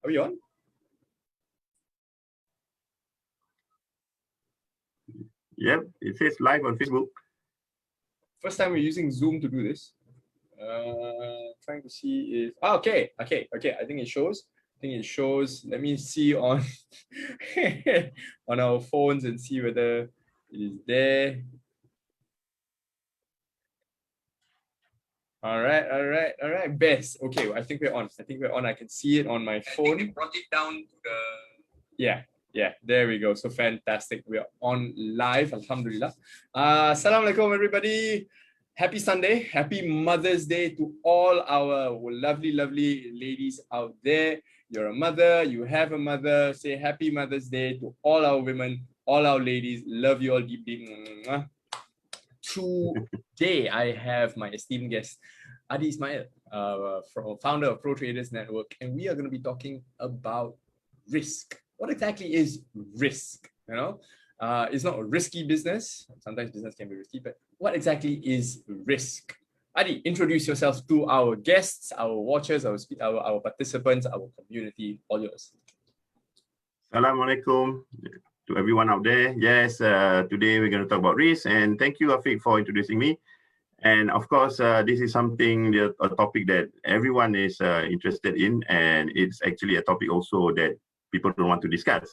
we on? Yep, it says live on Facebook. First time we're using Zoom to do this. Trying to see if okay. I think it shows. Let me see on on our phones and see whether it is there. All right. Best. Okay, I think we're on. I can see it on my phone. I think you brought it down to the. Yeah. There we go. So fantastic. We are on live. Alhamdulillah. Assalamualaikum, everybody. Happy Sunday. Happy Mother's Day to all our lovely ladies out there. You're a mother. You have a mother. Say Happy Mother's Day to all our women, all our ladies. Love you all deeply. Today, I have my esteemed guest, Ardy Ismail, founder of Pro Traders Network, and we are going to be talking about risk. What exactly is risk? It's not a risky business. Sometimes business can be risky, but what exactly is risk? Ardy, introduce yourself to our guests, our watchers, our participants, our community, all yours. Assalamualaikum to everyone out there. Yes, today we're going to talk about risk, and thank you, Afiq, for introducing me. And of course, this is a topic that everyone is interested in, and it's actually a topic also that people don't want to discuss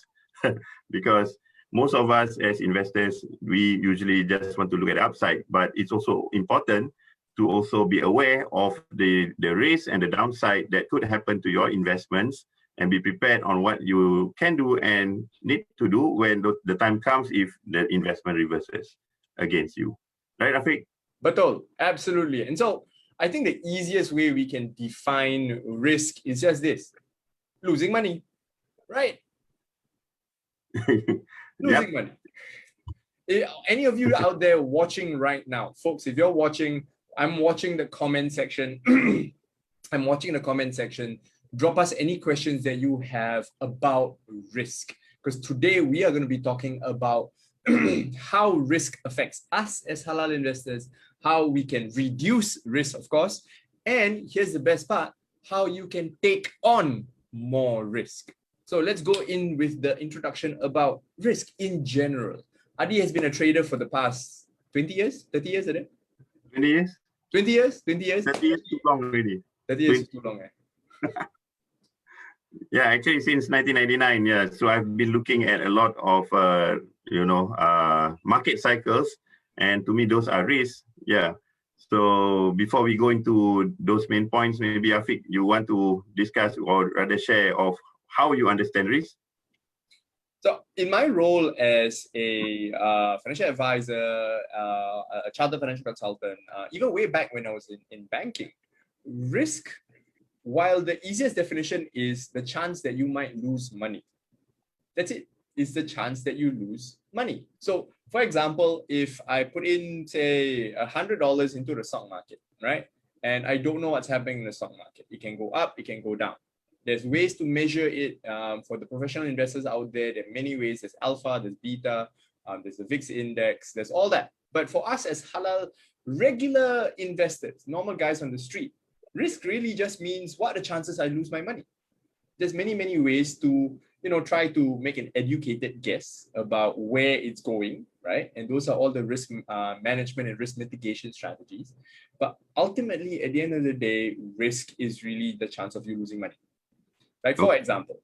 because most of us as investors, we usually just want to look at the upside, but it's also important to also be aware of the risk and the downside that could happen to your investments, and be prepared on what you can do and need to do when the time comes if the investment reverses against you. Right, Afiq? Betul, absolutely. And so I think the easiest way we can define risk is just this: losing money, right? Losing money. Any of you out there watching right now, folks, if you're watching, I'm watching the comment section. I'm watching the comment section. Drop us any questions that you have about risk, because today we are going to be talking about how risk affects us as halal investors, how we can reduce risk, of course, and here's the best part, how you can take on more risk. So let's go in with the introduction about risk in general. Ardy has been a trader for the past 20 years, 30 years, is it? 20 years. 20 years? 20 years? 30 years too long already. 30 years is too long, Yeah, actually since 1999, yeah. So I've been looking at a lot of, market cycles, and to me, those are risks. Yeah. So before we go into those main points, maybe Afiq, you want to discuss or rather share of how you understand risk? So in my role as a financial advisor, a chartered financial consultant, even way back when I was in banking, risk, while the easiest definition is the chance that you might lose money. That's it. It's the chance that you lose money. So for example, if I put in, say, $100 into the stock market, right? And I don't know what's happening in the stock market. It can go up, it can go down. There's ways to measure it for the professional investors out there. There are many ways. There's alpha, there's beta, there's the VIX index, there's all that. But for us as halal, regular investors, normal guys on the street, risk really just means what are the chances I lose my money. There's many ways to try to make an educated guess about where it's going, right? And those are all the risk management and risk mitigation strategies. But ultimately, at the end of the day, risk is really the chance of you losing money. Like, for example,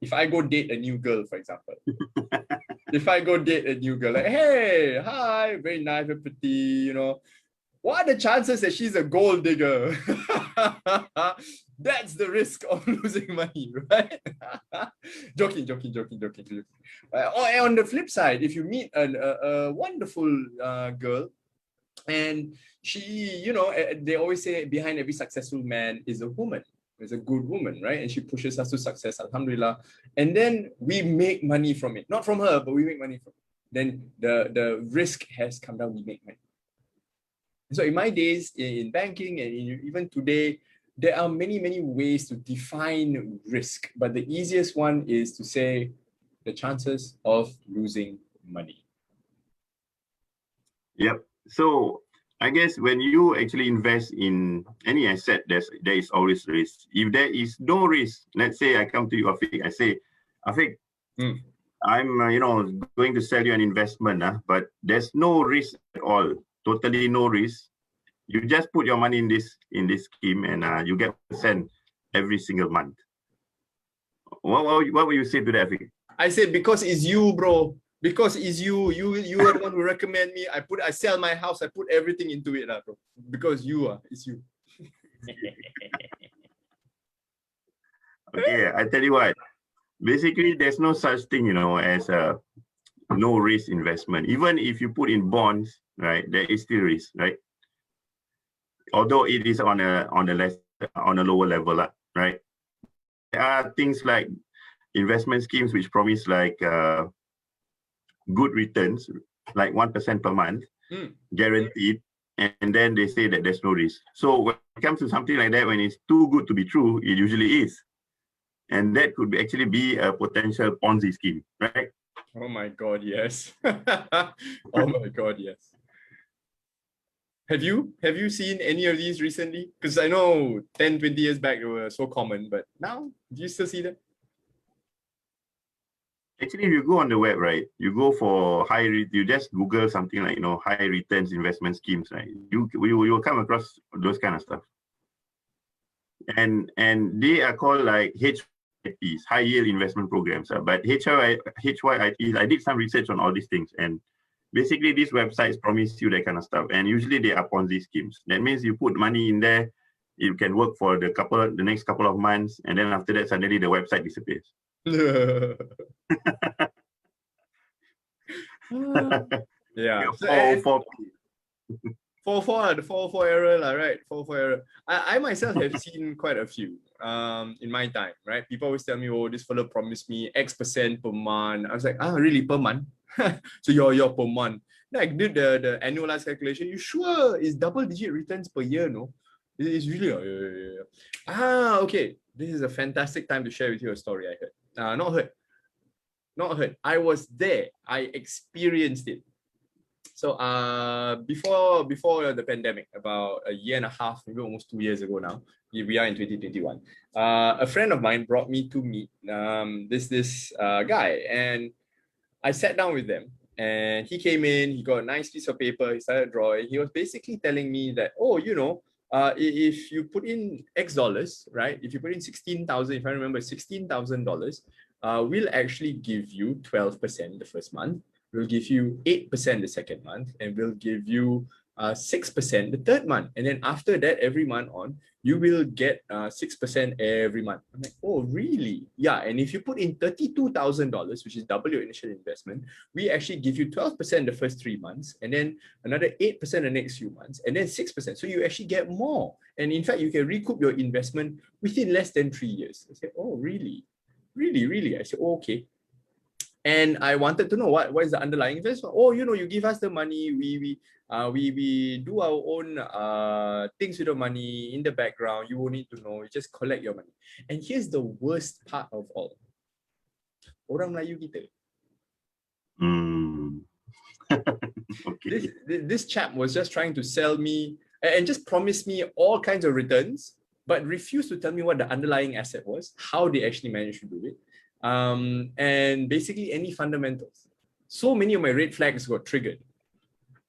if I go date a new girl, for example, if I go date a new girl, like, hey, hi, very nice, very pretty, what are the chances that she's a gold digger? That's the risk of losing money, right? Joking. Or on the flip side, if you meet a wonderful girl, and she, they always say behind every successful man is a woman. Is a good woman, right? And she pushes us to success, alhamdulillah. And then we make money from it. Not from her, but we make money from it. Then the risk has come down, we make money. So in my days in banking and even today, there are many ways to define risk. But the easiest one is to say the chances of losing money. Yep. So I guess when you actually invest in any asset, there is always risk. If there is no risk, let's say I come to you, Afiq, I say, Afiq, I'm going to sell you an investment, but there's no risk at all, totally no risk. You just put your money in this scheme, and you get percent every single month. What will you say to that, Afiq? I said, because it's you, bro. Because it's you. You are the one who recommend me. I sell my house. I put everything into it, bro. Because it's you. Okay, I tell you what. Basically, there's no such thing, as a no risk investment. Even if you put in bonds, right, there is still risk, right? Although it is on a lower level, right? There are things like investment schemes which promise like good returns, like 1% per month, guaranteed, and then they say that there's no risk. So when it comes to something like that, when it's too good to be true, it usually is. And that could actually be a potential Ponzi scheme, right? Oh my God, yes. Oh my God, yes. Have you seen any of these recently? Because I know 10, 20 years back they were so common, but now, do you still see them? Actually, if you go on the web, right, you go for you just Google something like, high returns investment schemes, right? You will come across those kind of stuff. And they are called like HYITs, high yield investment programs. But HYITs, I did some research on all these things, and basically these websites promise you that kind of stuff. And usually they are Ponzi schemes. That means you put money in there, it can work for the next couple of months, and then after that, suddenly the website disappears. Yeah. So, 404 error, right? 404 error. I myself have seen quite a few in my time, right? People always tell me, oh, this fellow promised me X% per month. I was like, really, per month? So you're per month. Then I did the annualized calculation. You sure it's double-digit returns per year, no? It's really, yeah. Okay. This is a fantastic time to share with you a story I heard. Not heard. I was there. I experienced it. So before the pandemic, about a year and a half, maybe almost 2 years ago now, we are in 2021. A friend of mine brought me to meet this guy, and I sat down with them. And he came in, he got a nice piece of paper, he started drawing. He was basically telling me that, if you put in X dollars, right? If you put in 16,000, if I remember, $16,000, we'll actually give you 12% the first month. We'll give you 8% the second month, and we'll give you 6% the third month. And then after that, every month on, you will get 6% every month. I'm like, oh, really? Yeah. And if you put in $32,000, which is double your initial investment, we actually give you 12% the first 3 months, and then another 8% the next few months, and then 6%. So you actually get more. And in fact, you can recoup your investment within less than 3 years. I said, oh, really? Really, really? I said, oh, okay. And I wanted to know what is the underlying investment. Oh, you give us the money. We do our own things with the money in the background. You won't need to know. You just collect your money. And here's the worst part of all. Orang Melayu kita. Okay. This chap was just trying to sell me and just promise me all kinds of returns, but refused to tell me what the underlying asset was, how they actually managed to do it. And basically any fundamentals. So many of my red flags got triggered.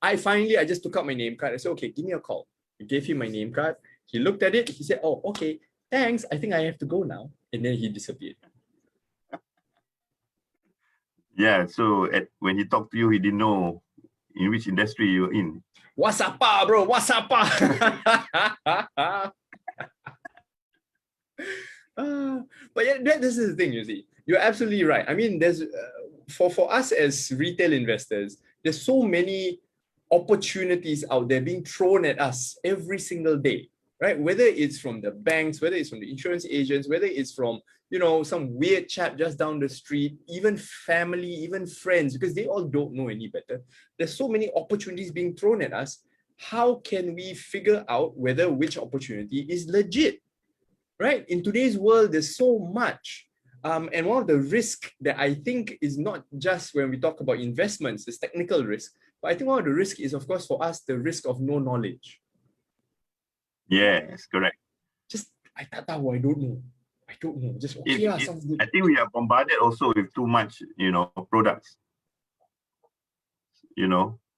I just took out my name card. I said, okay, give me a call. I gave him my name card. He looked at it. He said, oh, okay, thanks. I think I have to go now. And then he disappeared. Yeah, so when he talked to you, he didn't know in which industry you're in. What's up, bro? What's up? But yeah, this is the thing, you see. You're absolutely right. I mean, there's for us as retail investors, there's so many opportunities out there being thrown at us every single day, right? Whether it's from the banks, whether it's from the insurance agents, whether it's from some weird chap just down the street, even family, even friends, because they all don't know any better. There's so many opportunities being thrown at us. How can we figure out whether which opportunity is legit? Right? In today's world, there's so much. And one of the risks that I think is not just when we talk about investments, this technical risk, But I think one of the risk is, of course, for us, the risk of no knowledge. Yes, correct. Just, I tak tahu, I don't know. I don't know. Just, okay, sounds good. I think we are bombarded also with too much, products.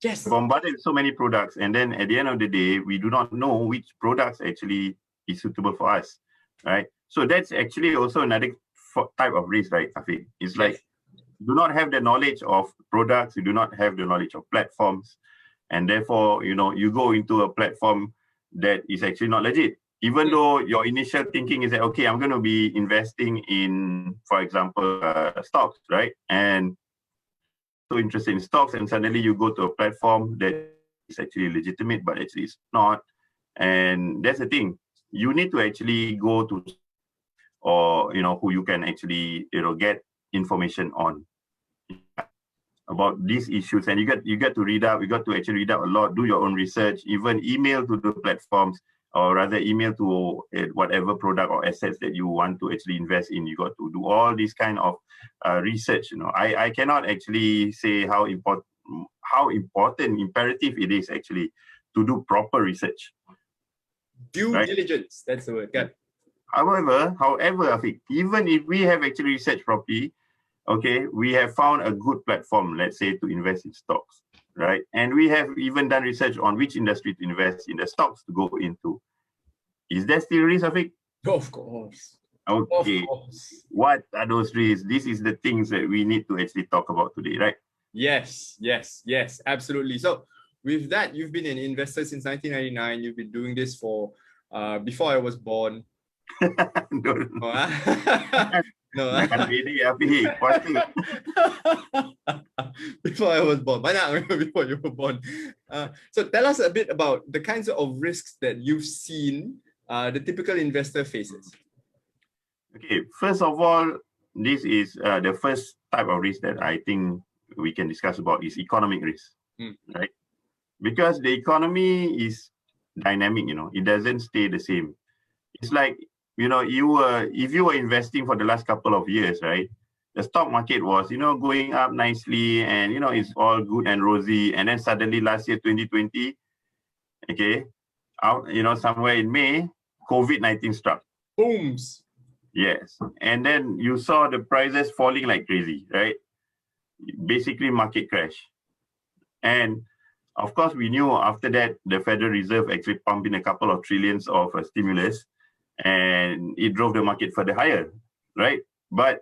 Yes. Bombarded with so many products, and then at the end of the day, we do not know which products actually is suitable for us, right? So that's actually also another type of risk, right, Afiq? It's like, you do not have the knowledge of products, you do not have the knowledge of platforms, and therefore, you go into a platform that is actually not legit. Even though your initial thinking is that, okay, I'm going to be investing in, for example, stocks, right? And so interested in stocks, and suddenly you go to a platform that is actually legitimate, but actually it's not. And that's the thing. You need to actually go to, or who you can actually get information on about these issues, and you get to read up. You got to actually read up a lot, do your own research, even email to the platforms, or rather email to whatever product or assets that you want to actually invest in. You got to do all this kind of research. I cannot actually say how important, imperative it is actually to do proper research. Due diligence, that's the word. Yeah. However, Afiq, even if we have actually researched properly, okay, we have found a good platform, let's say, to invest in stocks, right? And we have even done research on which industry to invest in, the stocks to go into. Is there still risk, Afiq? Of course. Okay. Of course. What are those risks? This is the things that we need to actually talk about today, right? Yes, absolutely. So with that, you've been an investor since 1999. You've been doing this for before I was born. No. Before I was born. Before you were born. So tell us a bit about the kinds of risks that you've seen the typical investor faces. Okay, first of all, this is the first type of risk that I think we can discuss about is economic risk, right? Because the economy is dynamic, it doesn't stay the same. It's like, if you were investing for the last couple of years, right? The stock market was, going up nicely, and, it's all good and rosy. And then suddenly last year, 2020, okay, out, somewhere in May, COVID-19 struck. Booms. Yes. And then you saw the prices falling like crazy, right? Basically, market crash. And of course, we knew after that, the Federal Reserve actually pumped in a couple of trillions of stimulus, and it drove the market further higher, right? But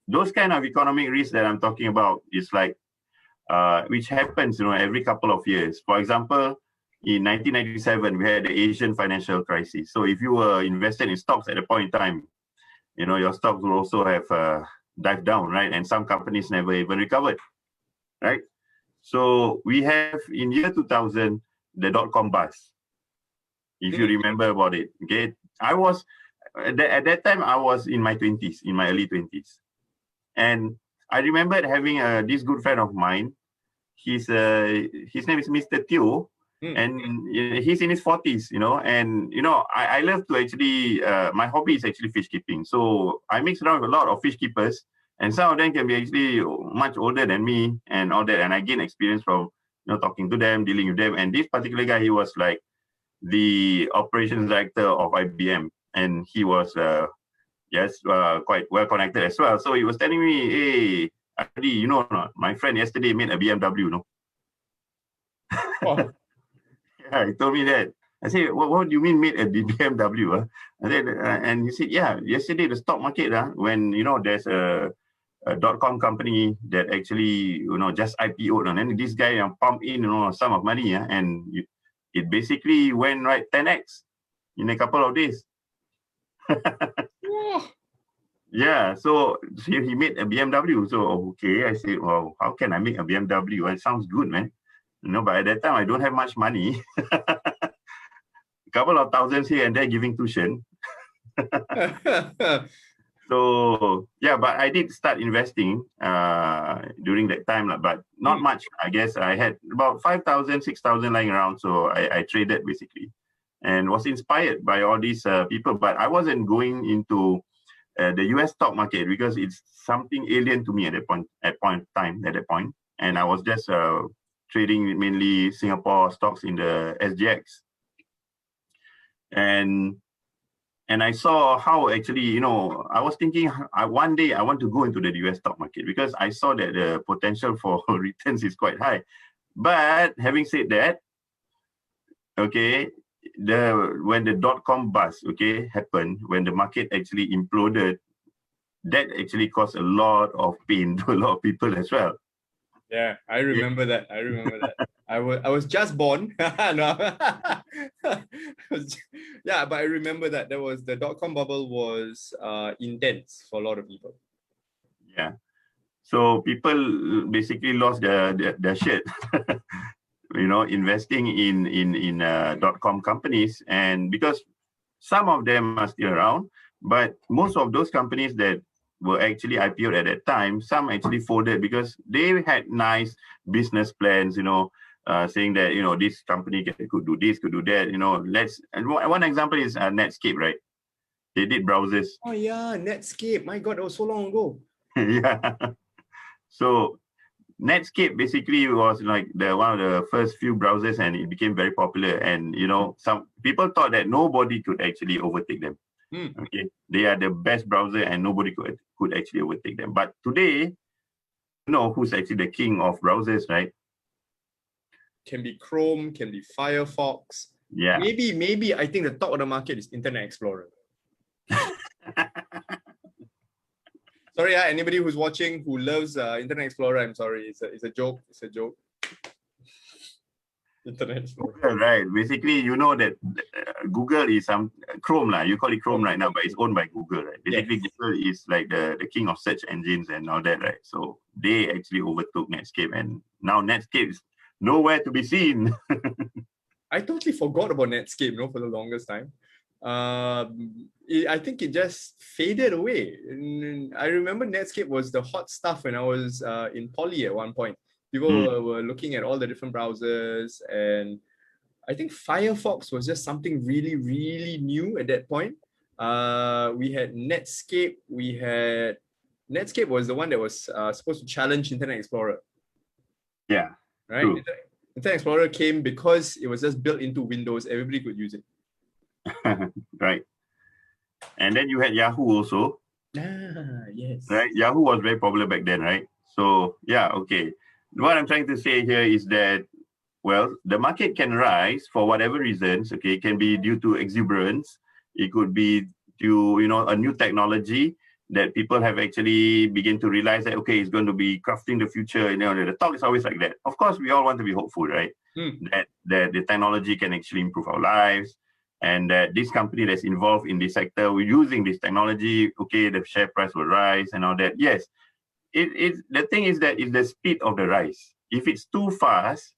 those kind of economic risks that I'm talking about is like, which happens, every couple of years. For example, in 1997, we had the Asian financial crisis. So if you were invested in stocks at a point in time, your stocks will also have dived down, right? And some companies never even recovered, right? So we have in year 2000, the dot-com bust, if you remember about it, okay? I was, at that time, I was in my 20s, in my early 20s. And I remembered having this good friend of mine. His name is Mr. Teo, and he's in his 40s, and, I love to actually, my hobby is actually fish keeping. So I mix around with a lot of fish keepers, and some of them can be actually much older than me and all that. And I gain experience from, talking to them, dealing with them. And this particular guy, he was like the operations director of IBM, and he was, quite well connected as well. So he was telling me, hey, Ardy, my friend yesterday made a BMW, Oh. Yeah, he told me that. I said, what do you mean made a BMW? And he said, yeah, yesterday the stock market, when, there's a dot-com company that actually, just IPO'd, and then this guy pumped in, a sum of money, and it basically went right 10x in a couple of days. Yeah, so he made a BMW. So, okay, I said, well, how can I make a BMW? It sounds good, man. But at that time, I don't have much money. A couple of thousands here and there giving tuition. So, yeah, but I did start investing during that time, but not much. I guess I had about 5,000, 6,000 lying around. So I traded basically and was inspired by all these people. But I wasn't going into the US stock market because it's something alien to me at that point in time. And I was just trading mainly Singapore stocks in the SGX. And I saw how actually, you know, I was thinking one day I want to go into the US stock market because I saw that the potential for returns is quite high. But having said that, okay, when the dot-com bust, okay, happened, when the market actually imploded, that actually caused a lot of pain to a lot of people as well. Yeah, I remember that. I remember that. I was just born. No. Yeah, but I remember that there was the dot-com bubble was intense for a lot of people. Yeah. So people basically lost their shit, you know, investing in dot-com companies, and because some of them are still around, but most of those companies that were actually IPO'd at that time, some actually folded because they had nice business plans, you know, saying that, you know, this company could do this, could do that, you know, and one example is Netscape, right? They did browsers. Oh yeah, Netscape. My God, that was so long ago. Yeah. So Netscape basically was like one of the first few browsers, and it became very popular. And you know, some people thought that nobody could actually overtake them. Okay, they are the best browser, and nobody could actually overtake them. But today, you know who's actually the king of browsers, right? Can be Chrome, can be Firefox. Yeah. Maybe I think the top of the market is Internet Explorer. Sorry, anybody who's watching who loves Internet Explorer, I'm sorry. It's a joke. It's a joke. Internet Explorer. Google, right? Basically, you know that Google is Chrome lah. You call it Chrome right now, but it's owned by Google, right? Basically, yes. Google is like the king of search engines and all that, right? So they actually overtook Netscape, and now Netscape is nowhere to be seen. I totally forgot about Netscape, for the longest time. I think it just faded away. I remember Netscape was the hot stuff when I was in poly at one point. People were looking at all the different browsers, and I think Firefox was just something really, really new at that point. We had Netscape. Netscape was the one that was supposed to challenge Internet Explorer. Yeah. Right? Internet Explorer came because it was just built into Windows. Everybody could use it. Right. And then you had Yahoo also. Yes. Right. Yahoo was very popular back then, right? So yeah, okay. What I'm trying to say here is that, well, the market can rise for whatever reasons. Okay, it can be due to exuberance. It could be due, a new technology that people have actually begin to realize that, okay, it's going to be crafting the future. The talk is always like that. Of course, we all want to be hopeful, right? That the technology can actually improve our lives, and that this company that's involved in this sector, we're using this technology, okay, the share price will rise and all that. Yes, the thing is that it's the speed of the rise. If it's too fast,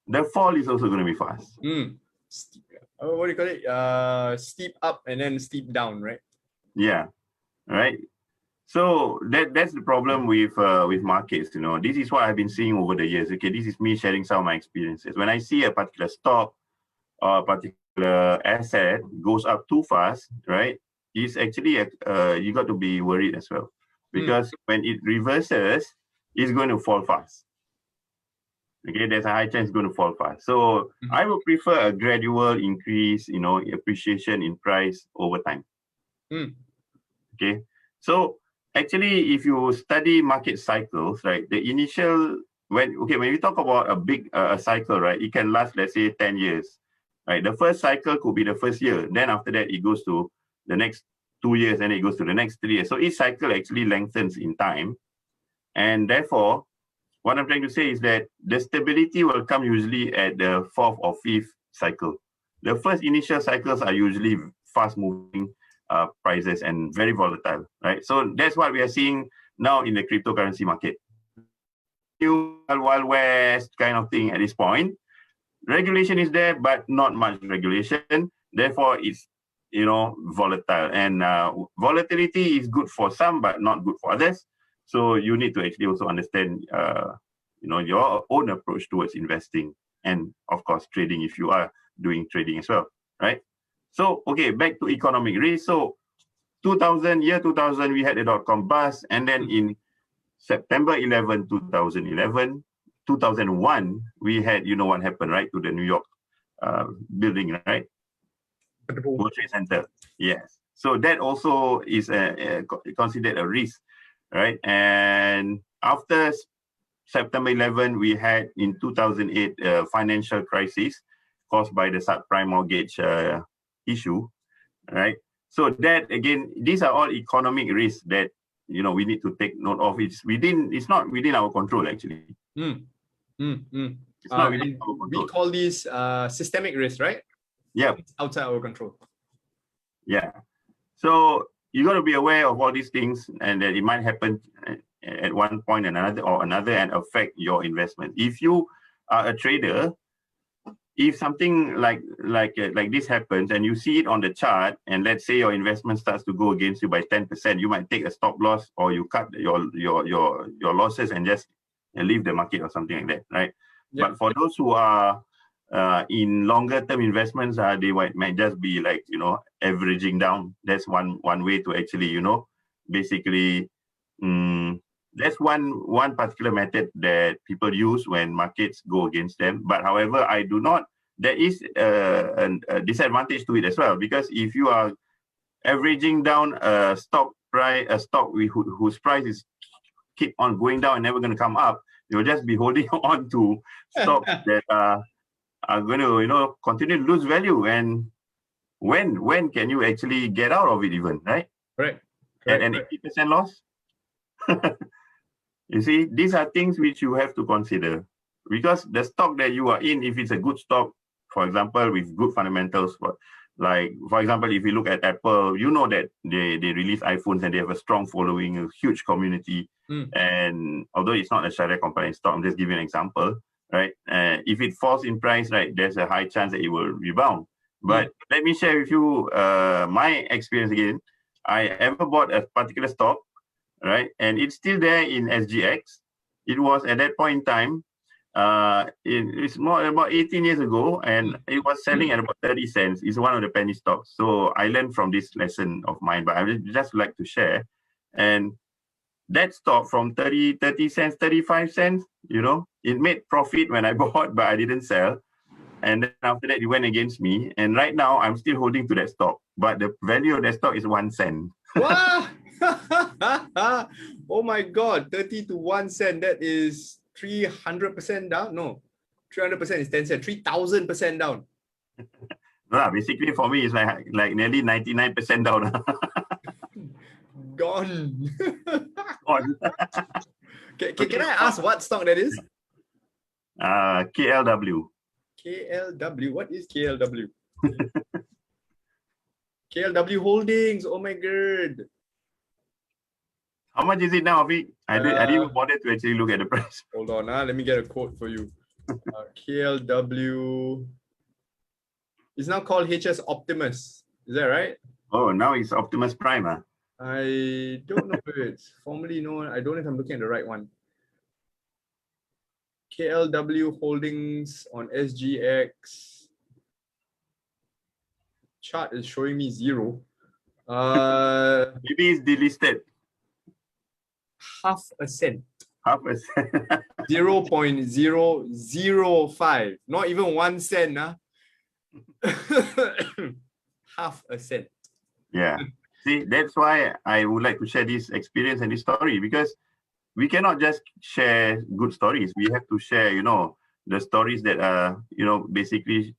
the fall is also going to be fast. What do you call it? Steep up and then steep down, right? Yeah, right. So that's the problem with markets. This is what I've been seeing over the years. Okay, this is me sharing some of my experiences. When I see a particular stock or a particular asset goes up too fast, right? It's actually you got to be worried as well, because when it reverses, it's going to fall fast. Okay, there's a high chance it's going to fall fast. So I would prefer a gradual increase, appreciation in price over time. Okay, so actually, if you study market cycles, right, the initial when we talk about a big cycle, right, it can last, let's say, 10 years. Right, the first cycle could be the first year. Then after that, it goes to the next 2 years, and it goes to the next 3 years. So each cycle actually lengthens in time, and therefore, what I'm trying to say is that the stability will come usually at the 4th or 5th cycle. The first initial cycles are usually fast-moving prices and very volatile, right? So that's what we are seeing now in the cryptocurrency market. New Wild West kind of thing at this point. Regulation is there, but not much regulation. Therefore, it's volatile, and volatility is good for some, but not good for others. So you need to actually also understand, your own approach towards investing, and of course trading if you are doing trading as well, right? So okay, back to economic risk. So 2000, we had the dot-com bust, and then in September 11, 2011, 2001, we had, you know what happened, right, to the New York building, right? World Trade Center. Yes. So that also is considered a risk, right? And after September 11, we had in 2008 a financial crisis caused by the subprime mortgage issue, right? So that again, these are all economic risks that we need to take note of. It's not within our control actually. It's not within our control. We call these systemic risks, right? Yeah. It's outside our control. Yeah. So you got to be aware of all these things, and that it might happen at one point and another and affect your investment. If you are a trader, if something like this happens and you see it on the chart, and let's say your investment starts to go against you by 10%, you might take a stop loss, or you cut your losses and just leave the market or something like that, right? Yep. But for those who are in longer term investments, they might just be like averaging down. That's one way to actually basically that's one particular method that people use when markets go against them. But however, there is a disadvantage to it as well, because if you are averaging down a stock whose price is keep on going down and never going to come up, you'll just be holding on to stocks that are going to continue to lose value. And when can you actually get out of it even, right? Right. At an 80% loss? You see, these are things which you have to consider, because the stock that you are in, if it's a good stock, for example, with good fundamentals, for example, if you look at Apple, you know that they release iPhones and they have a strong following, a huge community. And although it's not a Sharia compliant stock, I'm just giving an example, right? If it falls in price, right, there's a high chance that it will rebound. But let me share with you my experience again. I ever bought a particular stock, right? And it's still there in SGX. It was at that point in time, it's more about 18 years ago, and it was selling at about 30 cents. It's one of the penny stocks. So I learned from this lesson of mine, but I would just like to share. And that stock from 30 cents, 35 cents, it made profit when I bought, but I didn't sell. And then after that, it went against me. And right now, I'm still holding to that stock, but the value of that stock is 1 cent. Wow! Oh my God, 30 to 1 cent. That is 300% down. No, 300% is 10 cents. 3,000% down. Basically, for me, it's like nearly 99% down. Gone. Can I ask what stock that is? KLW. KLW. What is KLW? KLW Holdings. Oh my God. How much is it now, Afiq? I didn't even bother to actually look at the price. Hold on, let me get a quote for you. KLW is now called HS Optimus. Is that right? Oh, now it's Optimus Prime. I don't know if it's formerly known. I don't know if I'm looking at the right one. KLW Holdings on SGX. Chart is showing me 0. Maybe it's delisted. Half a cent. 0.005. Not even 1 cent. Half a cent. Yeah. See, that's why I would like to share this experience and this story, because we cannot just share good stories. We have to share, the stories that are, basically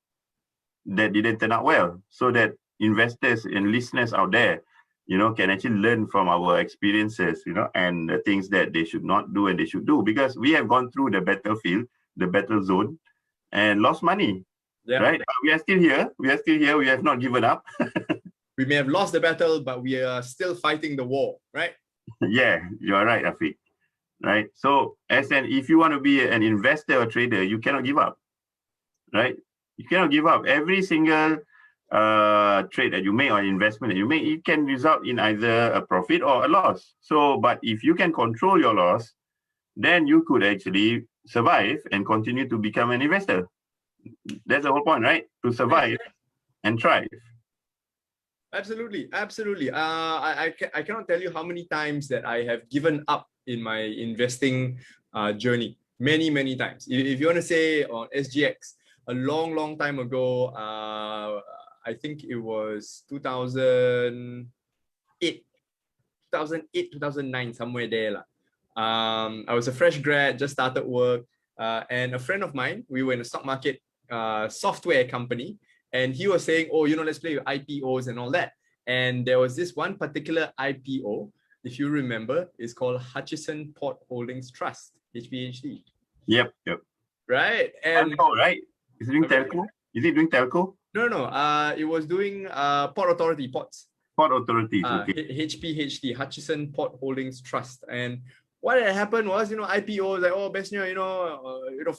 that didn't turn out well, so that investors and listeners out there, can actually learn from our experiences, and the things that they should not do and they should do, because we have gone through the battlefield, the battle zone, and lost money, right? But we are still here. We have not given up. We may have lost the battle, but we are still fighting the war, right? Yeah, you are right, Afiq. Right. So if you want to be an investor or trader, you cannot give up, right? You cannot give up. Every single trade that you make or investment that you make, it can result in either a profit or a loss. So, but if you can control your loss, then you could actually survive and continue to become an investor. That's the whole point, right? To survive and thrive. Absolutely. I cannot tell you how many times that I have given up in my investing journey. many times. If you want to say on SGX, a long time ago, I think it was 2008, 2009, somewhere there lah. I was a fresh grad, just started work, and a friend of mine, we were in a stock market software company, and he was saying, oh, let's play with IPOs and all that. And there was this one particular IPO, if you remember, it's called Hutchison Port Holdings Trust, HPHD. Yep. Right? And telco, right? Is it doing telco? Is it doing telco? No. It was doing Port Authority, ports. Port authorities, okay. HPHD, Hutchison Port Holdings Trust. And what had happened was, IPO, like, oh, best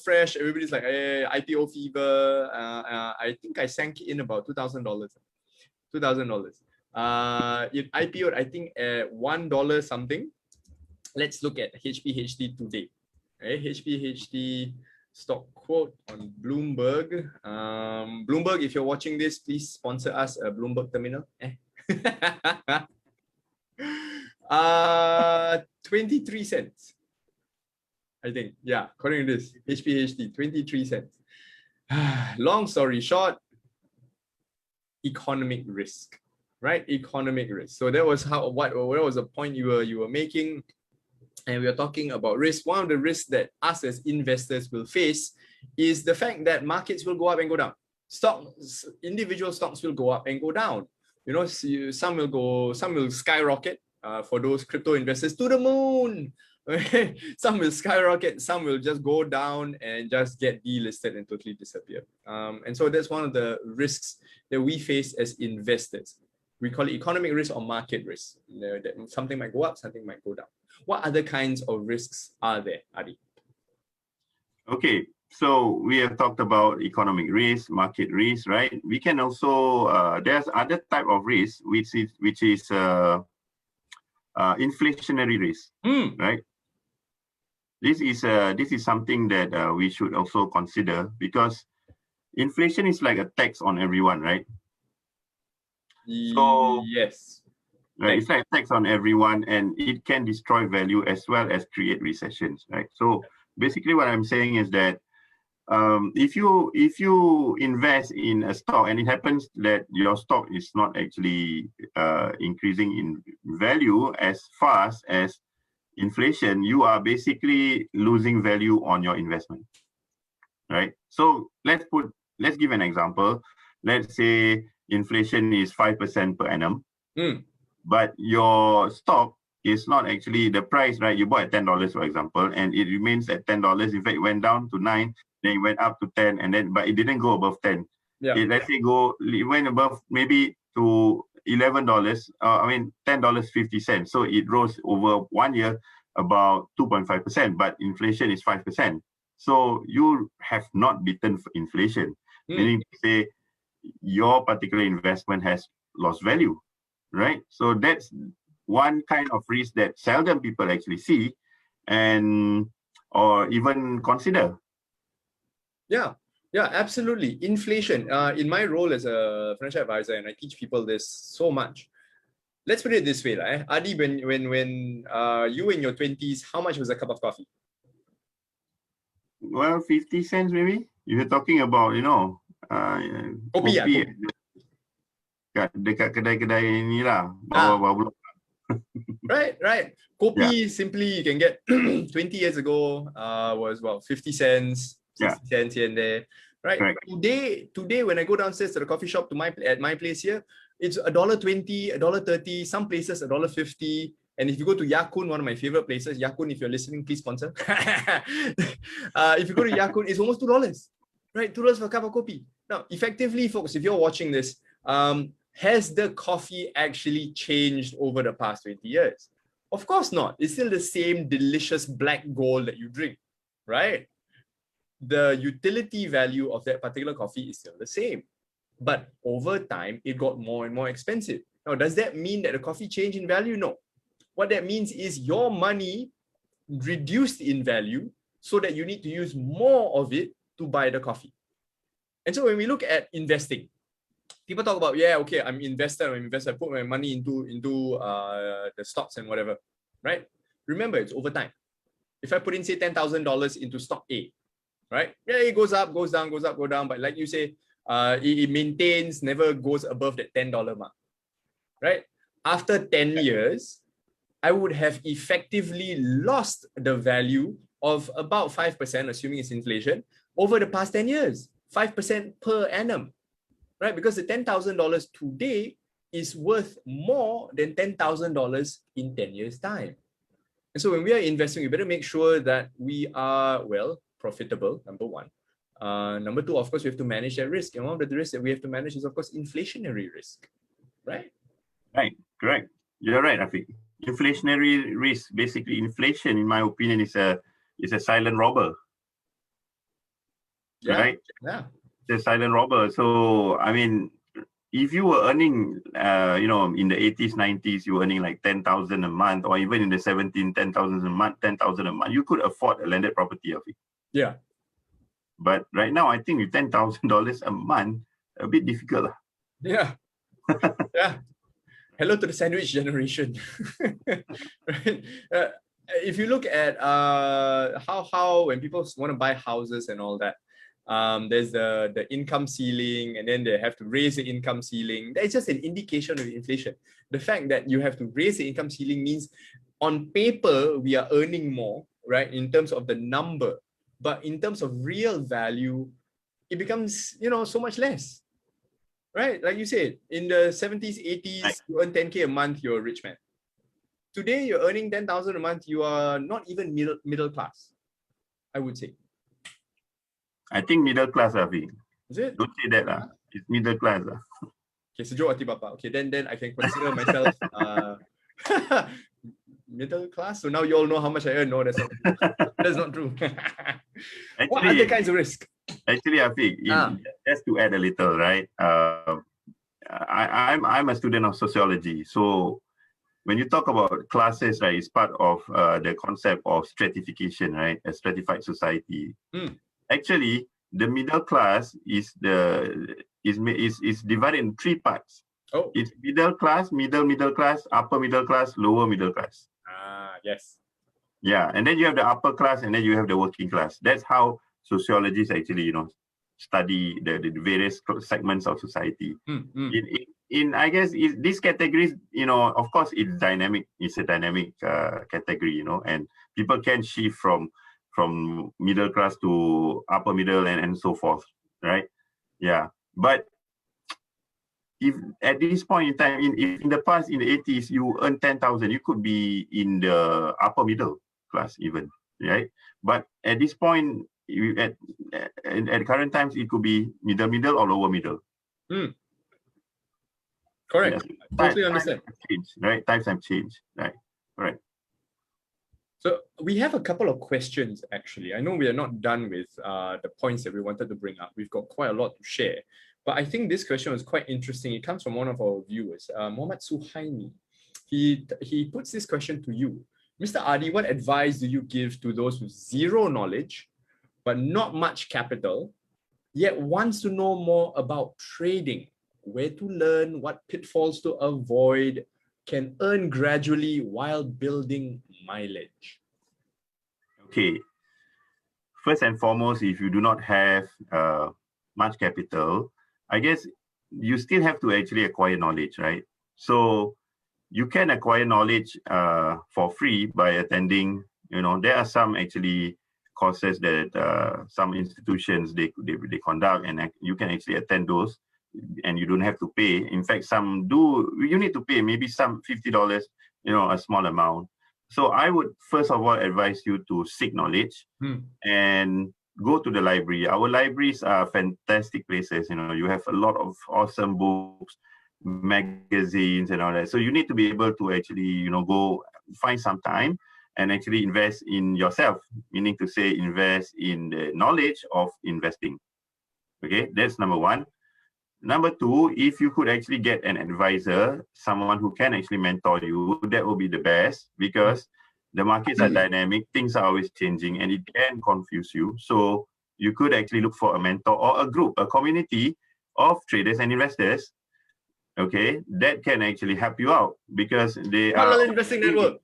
fresh. Everybody's like, hey, IPO fever. I think I sank in about $2,000. $2,000. It IPO'd, I think, at $1 something. Let's look at HPHD today. Okay, HPHD stock quote on Bloomberg. Bloomberg, if you're watching this, please sponsor us a Bloomberg terminal. 23 cents. I think. Yeah, according to this, HPHD, 23 cents. Long story short, economic risk, right? Economic risk. So that was what was the point you were making? And we are talking about risk. One of the risks that us as investors will face is the fact that markets will go up and go down. Individual stocks will go up and go down. Some will skyrocket for those crypto investors to the moon. Some will skyrocket, some will just go down and just get delisted and totally disappear. And so that's one of the risks that we face as investors. We call it economic risk or market risk. That something might go up, something might go down. What other kinds of risks are there, Ardy? Okay, so we have talked about economic risk, market risk, right? We can also there's other type of risk which is inflationary risk, right? This is something that we should also consider, because inflation is like a tax on everyone, right? So yes, right, it's like a tax on everyone, and it can destroy value as well as create recessions, right? So basically, what I'm saying is that if you invest in a stock and it happens that your stock is not actually increasing in value as fast as inflation, you are basically losing value on your investment, right? So let's give an example. Let's say inflation is 5% per annum, but your stock is not actually the price, right? You bought at $10, for example, and it remains at $10. In fact, it went down to 9, then it went up to 10, but it didn't go above 10. Yeah. It went above maybe to $11. $10.50. So it rose over 1 year about 2.5%, but inflation is 5%. So you have not beaten inflation, meaning to say your particular investment has lost value, right? So that's one kind of risk that seldom people actually see or even consider. Yeah, absolutely. Inflation. In my role as a financial advisor, and I teach people this so much. Let's put it this way, right? Ardy, when you were in your 20s, how much was a cup of coffee? Well, 50 cents maybe. You're talking about, Kopi. Dekat kedai-kedai ni lah, bawah-bawah. Right. Kopi, simply you can get 20 years ago was 50 cents, 60 cents here and there. Right. Correct. Today when I go downstairs to the coffee shop at my place here, it's $1.20, $1.30, some places $1.50. And if you go to Yakun, one of my favorite places, Yakun, if you're listening, please sponsor. If you go to Yakun, it's almost $2, right? $2 for a cup of coffee. Now, effectively, folks, if you're watching this, has the coffee actually changed over the past 20 years? Of course not. It's still the same delicious black gold that you drink, right? The utility value of that particular coffee is still the same. But over time, it got more and more expensive. Now, does that mean that the coffee changed in value? No. What that means is your money reduced in value so that you need to use more of it to buy the coffee. And so when we look at investing, people talk about, I'm invested, I put my money into the stocks and whatever, right? Remember, it's over time. If I put in, say, $10,000 into stock A, right? Yeah, it goes up, goes down, goes up, go down. But like you say, it maintains, never goes above that $10 mark, right? After 10 years, I would have effectively lost the value of about 5%, assuming it's inflation, over the past 10 years, 5% per annum, right? Because the $10,000 today is worth more than $10,000 in 10 years' time. And so when we are investing, we better make sure that we are, well, profitable, number one. Number two, of course, we have to manage that risk. And one of the risks that we have to manage is, of course, inflationary risk, right? Right, correct. You're right, Afiq. Inflationary risk, basically inflation, in my opinion, is a silent robber. Yeah, right? Yeah. It's a silent robber. So, I mean, if you were earning, in the 80s, 90s, you were earning like 10,000 a month, or even in the 10,000 a month, 10,000 a month, you could afford a landed property, Afiq. Yeah. But right now, I think with $10,000 a month, a bit difficult. Yeah. Yeah. Hello to the sandwich generation. Right? If you look at how when people want to buy houses and all that, there's the income ceiling, and then they have to raise the income ceiling. That's just an indication of inflation. The fact that you have to raise the income ceiling means on paper we are earning more, right, in terms of the number, but in terms of real value, it becomes, so much less. Right? Like you said, in the 70s, 80s, right, you earn 10K a month, you're a rich man. Today, you're earning 10,000 a month, you are not even middle class, I would say. I think middle class, Afiq. Is it? Don't say that. It's middle class. Okay, sejuk hati bapa. Okay, then I can consider myself middle class. So now you all know how much I earn. No, that's not true. That's not true. Actually, what other kinds of risk? Actually, Afiq, just to add a little, right? I'm a student of sociology. So when you talk about classes, right, it's part of the concept of stratification, right? A stratified society. Actually, the middle class is divided in three parts. Oh. It's middle class, middle class, upper middle class, lower middle class. Yes. Yeah, and then you have the upper class, and then you have the working class. That's how sociologists actually, study the various segments of society. In I guess these categories, of course, it's dynamic. It's a dynamic category, and people can shift from middle class to upper middle and so forth, right? Yeah, but if at this point in time, if in the past, in the 80s, you earn 10,000, you could be in the upper middle class even, right? But at this point, at current times, it could be middle or lower middle. Correct. Yes. Totally understand. Times have changed, right? Correct. So we have a couple of questions, actually. I know we are not done with the points that we wanted to bring up. We've got quite a lot to share. But I think this question was quite interesting. It comes from one of our viewers, Mohammed Suhaimi. He puts this question to you. Mr. Ardy, what advice do you give to those with zero knowledge, but not much capital, yet wants to know more about trading, where to learn, what pitfalls to avoid, can earn gradually while building mileage? Okay. First and foremost, if you do not have much capital, I guess you still have to actually acquire knowledge, right? So you can acquire knowledge for free by attending, there are some actually courses that some institutions, they conduct, and you can actually attend those, and you don't have to pay. In fact, some do, you need to pay maybe some $50, a small amount. So I would first of all advise you to seek knowledge and go to the library. Our libraries are fantastic places. You have a lot of awesome books, magazines, and all that. So you need to be able to actually, go find some time and actually invest in yourself, meaning to say invest in the knowledge of investing. Okay, that's number one. Number two, if you could actually get an advisor, someone who can actually mentor you, that will be the best, because the markets are dynamic, things are always changing, and it can confuse you. So you could actually look for a mentor or a group, a community of traders and investors, okay, that can actually help you out, because they Halal Investing Network.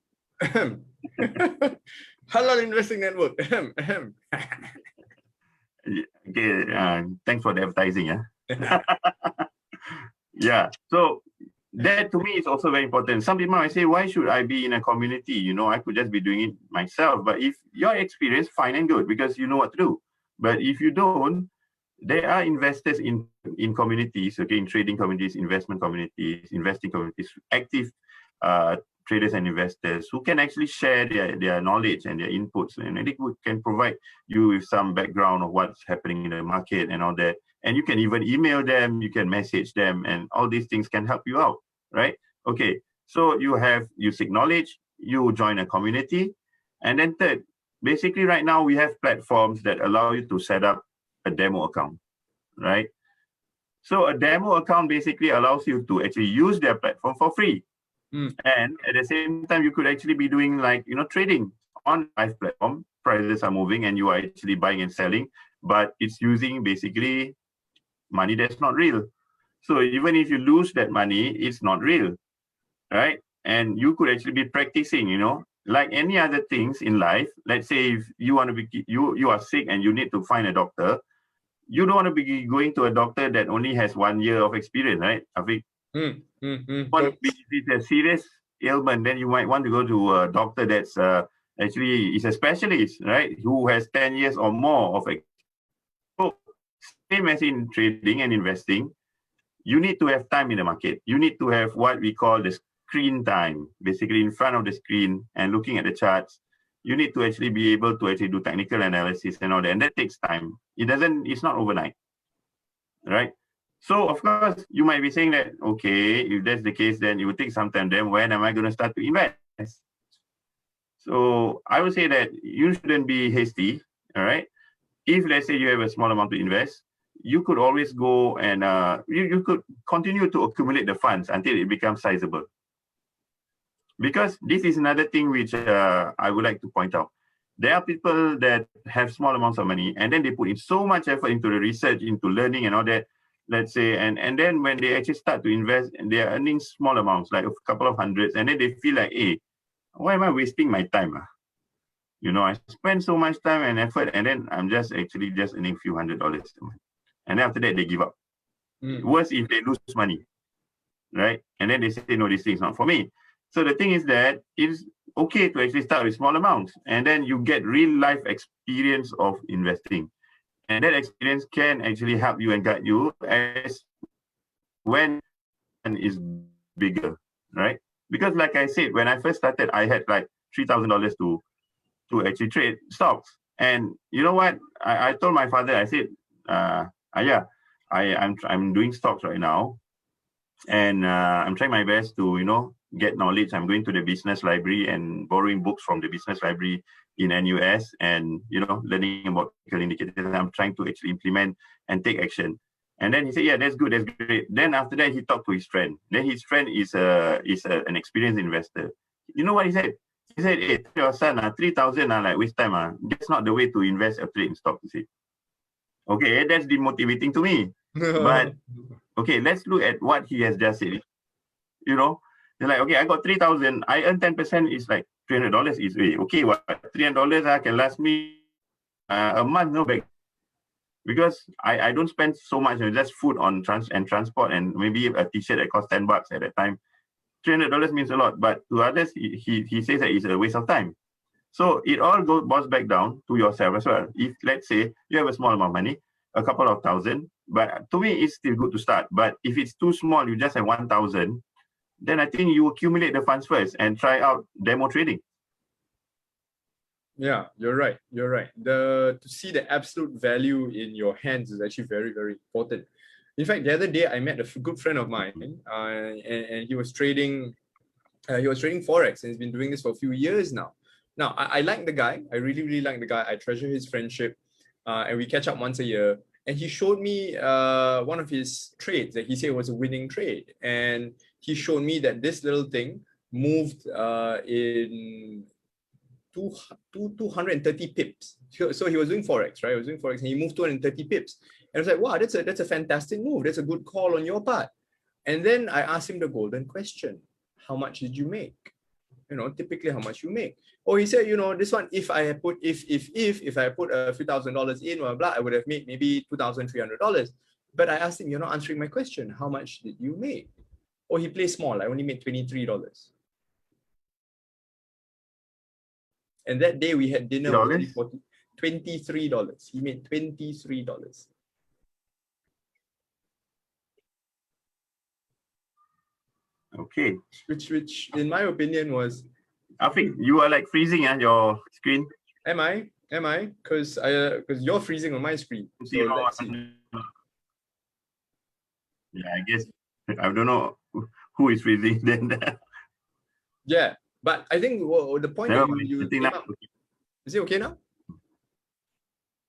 Halal Investing Network. Okay, thanks for the advertising. Yeah. So that to me is also very important. Some people might say, why should I be in a community? You know, I could just be doing it myself. But if you're experienced, fine and good, because you know what to do. But if you don't, there are investors in communities, okay, in trading communities, investment communities, investing communities, active traders and investors who can actually share their knowledge and their inputs, and they can provide you with some background of what's happening in the market and all that. And you can even email them, you can message them, and all these things can help you out, right? Okay, so you seek knowledge, you join a community, and then third, basically right now we have platforms that allow you to set up a demo account, right? So a demo account basically allows you to actually use their platform for free. And at the same time, you could actually be doing like, trading on live platform. Prices are moving and you are actually buying and selling, but it's using basically money that's not real. So even if you lose that money, it's not real, right? And you could actually be practicing, like any other things in life. Let's say if you want to be, you are sick and you need to find a doctor, you don't want to be going to a doctor that only has 1 year of experience, right? Afiq? If it's a serious ailment, then you might want to go to a doctor that's actually is a specialist, right? Who has 10 years or more of experience. So same as in trading and investing, you need to have time in the market. You need to have what we call the screen time, basically in front of the screen and looking at the charts. You need to actually be able to actually do technical analysis and all that, and that takes time. It's not overnight, right? So of course, you might be saying that, okay, if that's the case, then it will take some time. Then when am I going to start to invest? So I would say that you shouldn't be hasty, all right? If let's say you have a small amount to invest, you could always go and you could continue to accumulate the funds until it becomes sizable. Because this is another thing which I would like to point out. There are people that have small amounts of money and then they put in so much effort into the research, into learning and all that, let's say, and then when they actually start to invest, and they are earning small amounts, like a couple of hundreds, and then they feel like, hey, why am I wasting my time? I spend so much time and effort, and then I'm just earning a few $100 a month. And then after that, they give up. Worse if they lose money, right? And then they say, no, this thing is not for me. So the thing is that it's okay to actually start with small amounts, and then you get real life experience of investing. And that experience can actually help you and guide you as when is bigger, right? Because like I said, when I first started, I had like $3,000 to actually trade stocks. And you know what? I told my father, I said, I'm doing stocks right now, and I'm trying my best to get knowledge. I'm going to the business library and borrowing books from the business library in NUS, and learning about technical indicators. I'm trying to actually implement and take action. And then he said, yeah, that's good, that's great. Then after that, he talked to his friend. Then his friend is an experienced investor. You know what he said? He said, hey, your son, 3,000, like waste time. That's not the way to invest a trade in stock, you see. Okay, that's demotivating to me. But okay, let's look at what he has just said. They're like, okay, I got 3,000. I earn 10%. It's like $300 each way. Okay, what $300 can last me a month, no back. Because I don't spend so much. Just food on transport and maybe a t-shirt that costs $10 at that time. $300 means a lot, but to others, he says that it's a waste of time. So it all boils back down to yourself as well. If let's say you have a small amount of money, a couple of thousand, but to me it's still good to start. But if it's too small, you just have 1,000, then I think you accumulate the funds first and try out demo trading. Yeah, you're right. You're right. To see the absolute value in your hands is actually very, very important. In fact, the other day I met a good friend of mine, and he was trading. He was trading forex, and he's been doing this for a few years now. Now, I like the guy. I really, really like the guy. I treasure his friendship, and we catch up once a year. And he showed me one of his trades that he said was a winning trade, and he showed me that this little thing moved in 230 pips. So he was doing forex, right? He was doing forex, and he moved 230 pips. And I was like, wow, that's a fantastic move. That's a good call on your part. And then I asked him the golden question: how much did you make? typically how much you make. Or he said, this one, if I put a few $1,000s in, blah, blah, I would have made maybe $2,300. But I asked him, you're not answering my question. How much did you make? Or he plays small. I only made $23. And that day we had dinner with $23. He made $23. Okay. Which in my opinion was. Afiq, you are like freezing on your screen. Am I? Because you're freezing on my screen. So let's see. Yeah, I guess I don't know who is freezing then. Yeah, but I think the point that you came up. Is it okay now?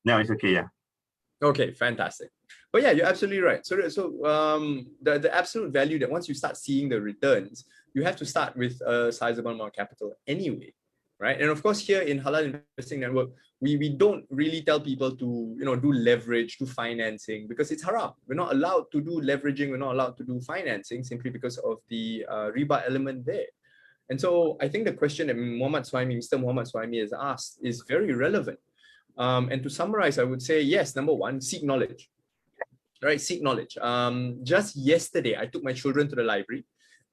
No, it's okay. Yeah. Okay, fantastic. But yeah, you're absolutely right. So the absolute value that once you start seeing the returns, you have to start with a sizable amount of capital anyway, right? And of course, here in Halal Investing Network, we don't really tell people to do leverage, do financing, because it's haram. We're not allowed to do leveraging. We're not allowed to do financing simply because of the riba element there. And so I think the question that Mr. Muhammad Swaimi has asked is very relevant. And to summarize, I would say, yes, number one, seek knowledge. Right, seek knowledge. Just yesterday, I took my children to the library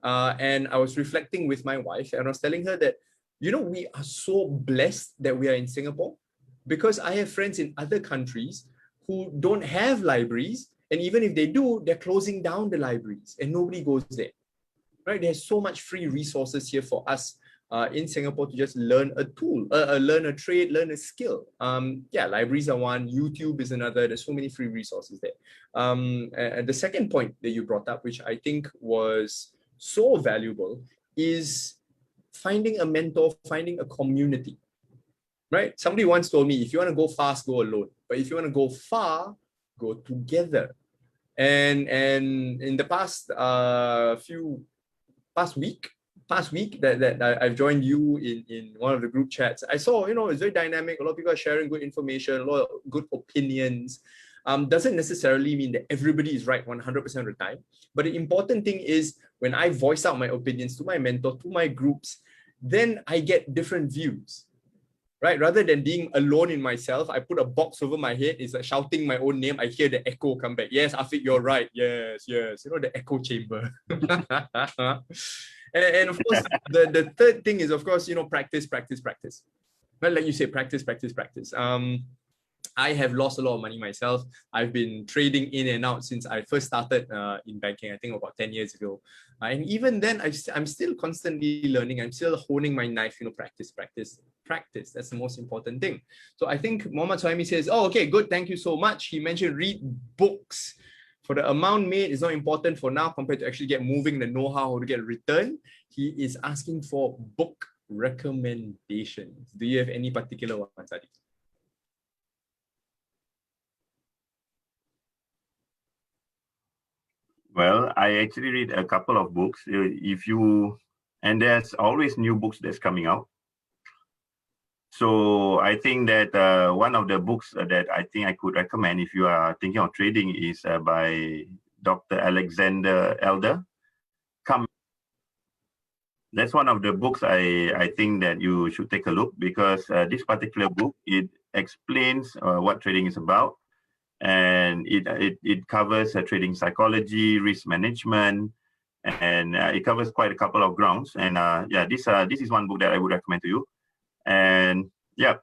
and I was reflecting with my wife and I was telling her that, we are so blessed that we are in Singapore, because I have friends in other countries who don't have libraries. And even if they do, they're closing down the libraries and nobody goes there. Right? There's so much free resources here for us in Singapore to just learn a tool, learn a trade, learn a skill. Yeah, libraries are one, YouTube is another. There's so many free resources there. And the second point that you brought up, which I think was so valuable, is finding a mentor, finding a community. Right? Somebody once told me, if you want to go fast, go alone. But if you want to go far, go together. And in the past past week that I've joined you in one of the group chats, I saw, it's very dynamic. A lot of people are sharing good information, a lot of good opinions. Doesn't necessarily mean that everybody is right 100% of the time. But the important thing is when I voice out my opinions to my mentor, to my groups, then I get different views. Right? Rather than being alone in myself, I put a box over my head. It's like shouting my own name. I hear the echo come back. Yes, Afiq, you're right. Yes. The echo chamber. and of course, the third thing is, of course, practice. Well, like you say, practice. I have lost a lot of money myself. I've been trading in and out since I first started in banking, I think about 10 years ago. And even then, I'm still constantly learning. I'm still honing my knife, practice. That's the most important thing. So I think Muhammad Swaimi says, oh, okay, good. Thank you so much. He mentioned read books. For the amount made is not important for now compared to actually get moving, the know-how, how to get a return. He is asking for book recommendations. Do you have any particular ones, Ardy? Well, I actually read a couple of books. And there's always new books that's coming out. So I think that one of the books that I think I could recommend if you are thinking of trading is by Dr. Alexander Elder. That's one of the books I think that you should take a look, because this particular book, it explains what trading is about. And it covers trading psychology, risk management, and it covers quite a couple of grounds. And yeah, this is one book that I would recommend to you. And yeah,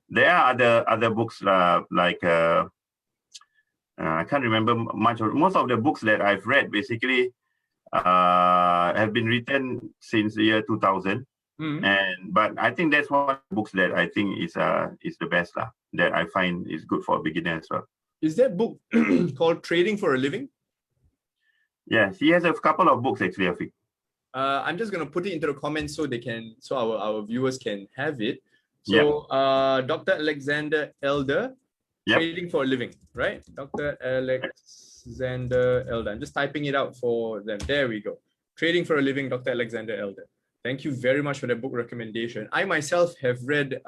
there are other books like I can't remember much. Most of the books that I've read basically have been written since the year 2000. But I think that's one of the books that I think is the best that I find is good for a beginner as well. Is that book called Trading for a Living? Yes, he has a couple of books actually, Afiq. I'm just going to put it into the comments so our viewers can have it. So Dr. Alexander Elder, Trading for a Living, right? Dr. Alexander Elder. I'm just typing it out for them. There we go. Trading for a Living, Dr. Alexander Elder. Thank you very much for the book recommendation. I myself have read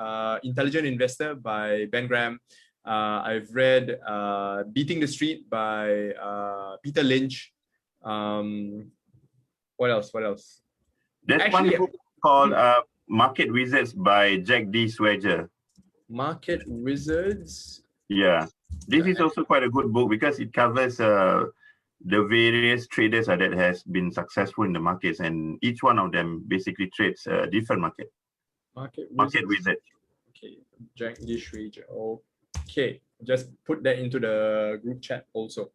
Intelligent Investor by Ben Graham. I've read Beating the Street by Peter Lynch. What else? There's actually, one book. called Market Wizards by Jack D. Swagger. Market Wizards. Yeah, this is also quite a good book because it covers the various traders that has been successful in the markets, and each one of them basically trades a different market. Market Market Wizards. Wizard. Okay, Jack Dishwager. Okay, just put that into the group chat also.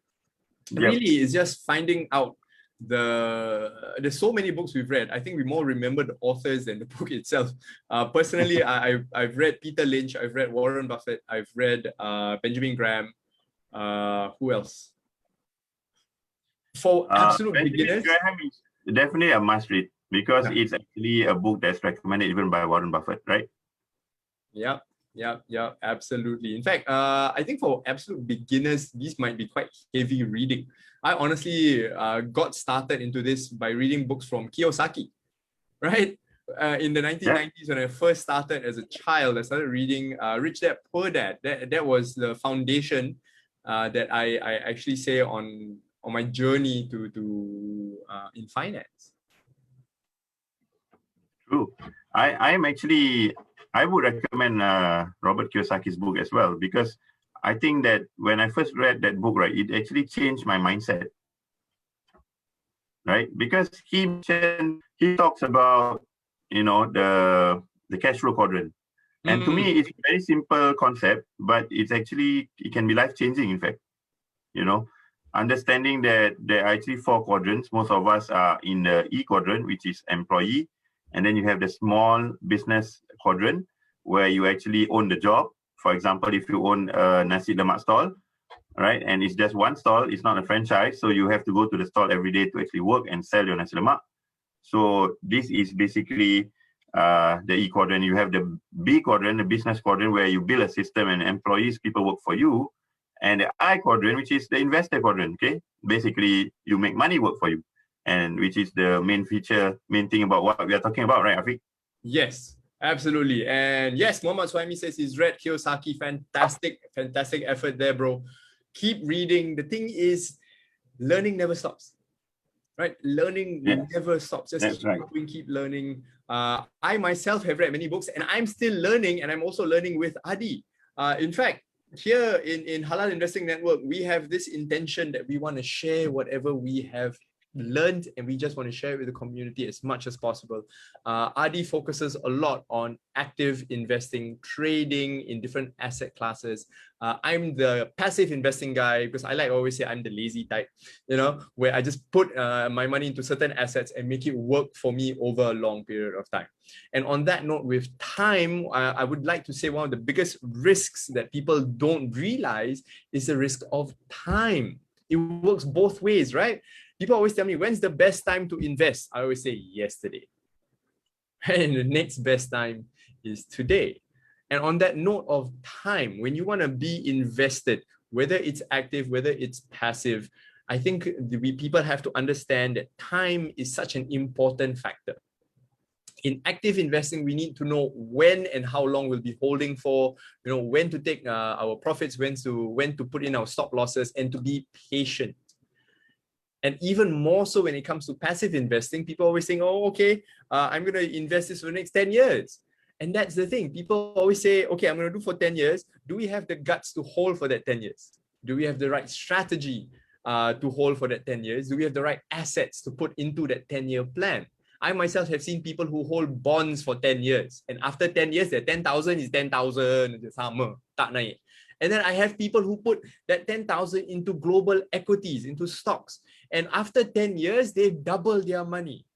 Yep. Really, it's just finding out there's so many books we've read. I think we more remember the authors than the book itself. Personally, I've read Peter Lynch, I've read Warren Buffett, I've read Benjamin Graham. Who else? For absolute Benjamin beginners, Graham is definitely a must read because it's actually a book that's recommended even by Warren Buffett, right? Yeah, absolutely. In fact, I think for absolute beginners, these might be quite heavy reading. I honestly got started into this by reading books from Kiyosaki, right? In the 1990s, when I first started as a child, I started reading Rich Dad, Poor Dad. That was the foundation that I actually say on my journey to in finance. True. I would recommend Robert Kiyosaki's book as well, because I think that when I first read that book, right, it actually changed my mindset, right? Because he talks about, the cash flow quadrant. And to me, it's a very simple concept, but it can be life-changing, in fact. Understanding that there are actually 4 quadrants. Most of us are in the E quadrant, which is employee. And then you have the small business quadrant, where you actually own the job. For example, if you own a nasi lemak stall, right, and it's just one stall, it's not a franchise, so you have to go to the stall every day to actually work and sell your nasi lemak. So this is basically the E quadrant. You have the B quadrant, the business quadrant, where you build a system and employees, people work for you. And the I quadrant, which is the investor quadrant, okay? Basically, you make money work for you, and which is the main thing about what we are talking about, right, Afiq? Yes, absolutely. And yes, Muhammad Swaimi says he's read Kiyosaki. Fantastic effort there, bro. Keep reading. The thing is, learning never stops, right? Learning never stops. Just keep learning. I myself have read many books, and I'm still learning, and I'm also learning with Ardy. In fact, here in Halal Investing Network, we have this intention that we want to share whatever we have learned, and we just want to share it with the community as much as possible. Ardy focuses a lot on active investing, trading in different asset classes. I'm the passive investing guy, because I always say I'm the lazy type, where I just put my money into certain assets and make it work for me over a long period of time. And on that note, with time, I would like to say one of the biggest risks that people don't realize is the risk of time. It works both ways, right? People always tell me, when's the best time to invest? I always say yesterday. And the next best time is today. And on that note of time, when you want to be invested, whether it's active, whether it's passive, I think people have to understand that time is such an important factor. In active investing, we need to know when and how long we'll be holding for, when to take our profits, when to put in our stop losses, and to be patient. And even more so when it comes to passive investing, people always think, oh, okay, I'm going to invest this for the next 10 years. And that's the thing. People always say, okay, I'm going to do for 10 years. Do we have the guts to hold for that 10 years? Do we have the right strategy to hold for that 10 years? Do we have the right assets to put into that 10-year plan? I myself have seen people who hold bonds for 10 years. And after 10 years, their 10,000 is 10,000. And then I have people who put that 10,000 into global equities, into stocks. And after 10 years, they've doubled their money.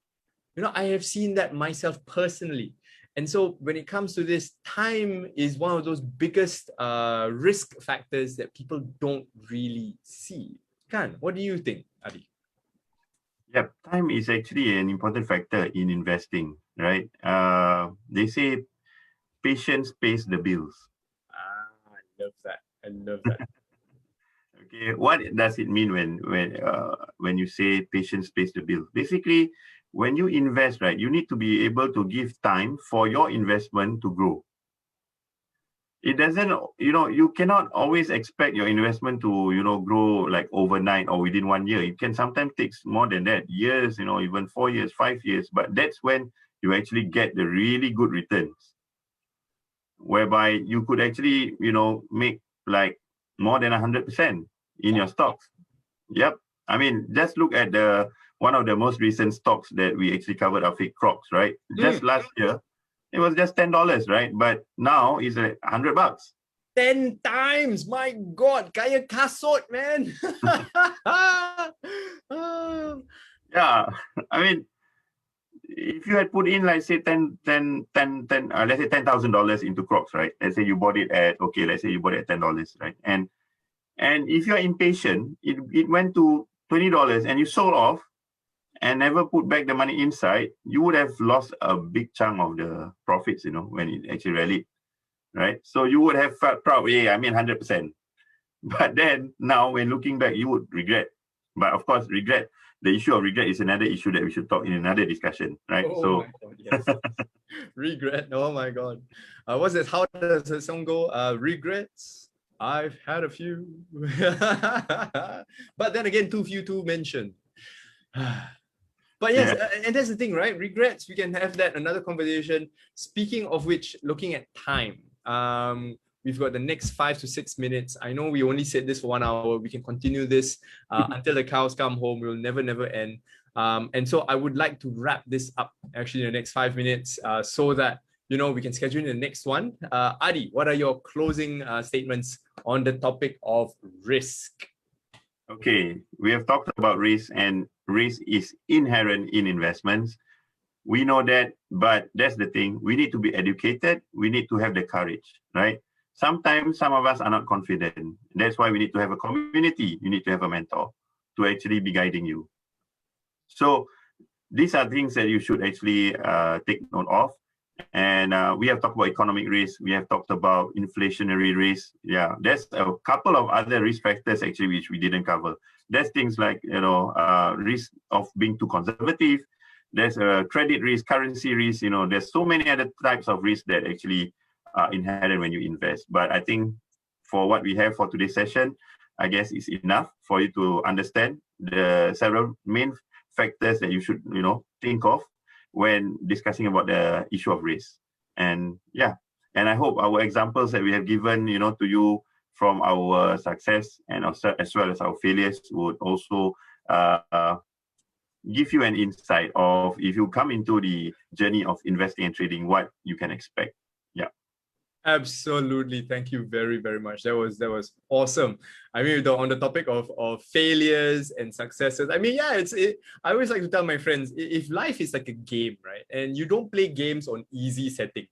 I have seen that myself personally. And so when it comes to this, time is one of those biggest risk factors that people don't really see. Kan, what do you think, Ardy? Yep, time is actually an important factor in investing, right? They say patience pays the bills. I love that. Okay, what does it mean when you say patience pays the bill? Basically, when you invest, right, you need to be able to give time for your investment to grow. It doesn't, you cannot always expect your investment to, grow like overnight or within 1 year. It can sometimes take more than that, years, even 4 years, 5 years. But that's when you actually get the really good returns, whereby you could actually, make like more than 100% in your stocks. Yep. I mean, just look at one of the most recent stocks that we actually covered, Afiq, Crocs, right? Just last year, it was just $10, right? But now it's $100. 10 times, my God, kaya kasut, man. Yeah, I mean, if you had put in, like, say, let's say $10,000 into Crocs, right? Let's say you bought it at, let's say you bought it at $10, right? And if you're impatient, it went to $20 and you sold off and never put back the money inside, you would have lost a big chunk of the profits, when it actually rallied, right? So you would have felt proud, yeah, I mean 100%. But then now when looking back, you would regret. But of course, the issue of regret is another issue that we should talk in another discussion, right? Oh my God, yes. Regret, oh my God. What's it? How does the song go? Regrets, I've had a few. But then again, too few to mention. But yes, and that's the thing, right? Regrets, we can have that another conversation. Speaking of which, looking at time, we've got the next 5 to 6 minutes. I know we only said this for 1 hour. We can continue this until the cows come home. We'll never end. And so I would like to wrap this up actually in the next 5 minutes so that, we can schedule in the next one. Ardy, what are your closing statements on the topic of risk? Okay, we have talked about risk, and risk is inherent in investments. We know that, but that's the thing. We need to be educated. We need to have the courage, right? Sometimes some of us are not confident. That's why we need to have a community. You need to have a mentor to actually be guiding you. So these are things that you should actually take note of. And we have talked about economic risk. We have talked about inflationary risk. Yeah, there's a couple of other risk factors actually which we didn't cover. There's things like, risk of being too conservative. There's a credit risk, currency risk. There's so many other types of risk that actually are inherent when you invest. But I think for what we have for today's session, I guess it's enough for you to understand the several main factors that you should, think of when discussing about the issue of risk. And I hope our examples that we have given, to you from our success and also, as well as our failures, would also give you an insight of, if you come into the journey of investing and trading, what you can expect. Yeah. Absolutely. Thank you very, very much. That was awesome. I mean, on the topic of failures and successes, I mean, I always like to tell my friends, if life is like a game, right? And you don't play games on easy setting,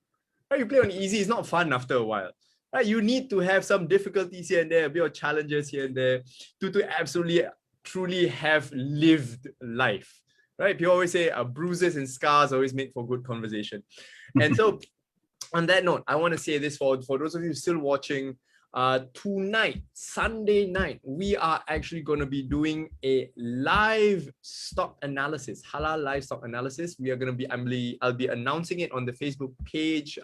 right? You play on easy, it's not fun after a while, right? You need to have some difficulties here and there, a bit of challenges here and there to absolutely, truly have lived life, right? People always say bruises and scars always make for good conversation. And so on that note, I want to say this for those of you still watching, tonight, Sunday night, we are actually going to be doing a live stock analysis, halal live stock analysis. We are going to be, I'll be announcing it on the Facebook page.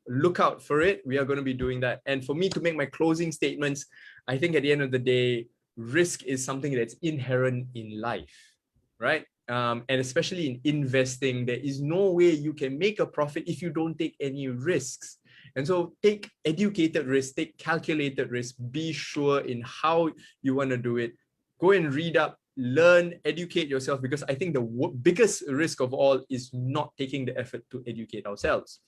Look out for it. We are going to be doing that. And for me to make my closing statements, I think at the end of the day, risk is something that's inherent in life, right? And especially in investing, there is no way you can make a profit if you don't take any risks. And so take educated risk, take calculated risk, be sure in how you want to do it. Go and read up, learn, educate yourself, because I think the biggest risk of all is not taking the effort to educate ourselves.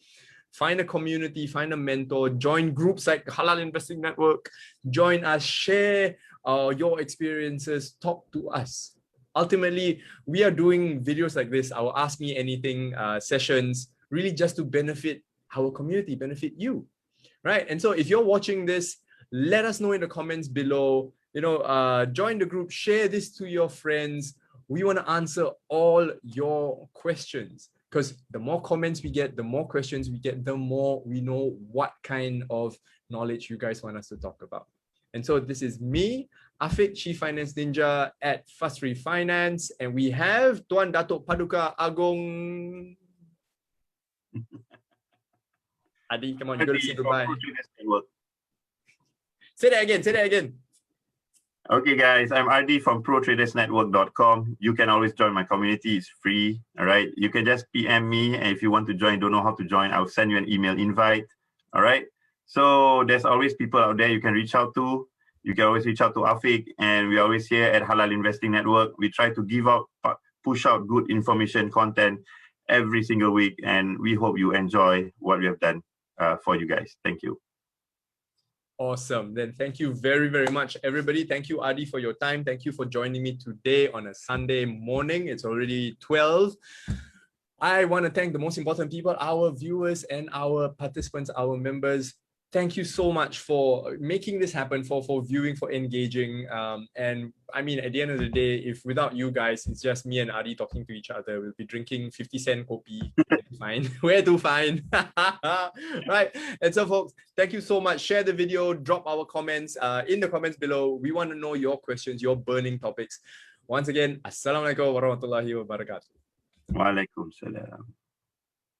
Find a community, find a mentor, join groups like Halal Investing Network, join us, share your experiences, talk to us. Ultimately, we are doing videos like this, our Ask Me Anything sessions, really just to benefit our community, benefit you, right? And so if you're watching this, let us know in the comments below, join the group, share this to your friends. We want to answer all your questions, because the more comments we get, the more questions we get, the more we know what kind of knowledge you guys want us to talk about. And so this is me, Afiq, Chief Finance Ninja at Fast Refinance, and we have Tuan Datuk Paduka Agong. Adi, come on, you got to say goodbye. Say that again. Okay, guys, I'm Ardy from ProTradersNetwork.com. You can always join my community. It's free. All right. You can just PM me. And if you want to join, don't know how to join, I'll send you an email invite. All right. So there's always people out there you can reach out to. You can always reach out to Afiq. And we're always here at Halal Investing Network. We try to push out good information content every single week. And we hope you enjoy what we have done for you guys. Thank you. Awesome. Then thank you very, very much, everybody. Thank you, Ardy, for your time. Thank you for joining me today on a Sunday morning. It's already 12. I want to thank the most important people, our viewers and our participants, our members. Thank you so much for making this happen, for viewing, for engaging. And I mean, at the end of the day, if without you guys, it's just me and Ardy talking to each other, we'll be drinking 50-cent kopi. Fine. Where to find? Right. And so, folks, thank you so much. Share the video, drop our comments in the comments below. We want to know your questions, your burning topics. Once again, Assalamualaikum warahmatullahi wabarakatuh. Waalaikumsalam.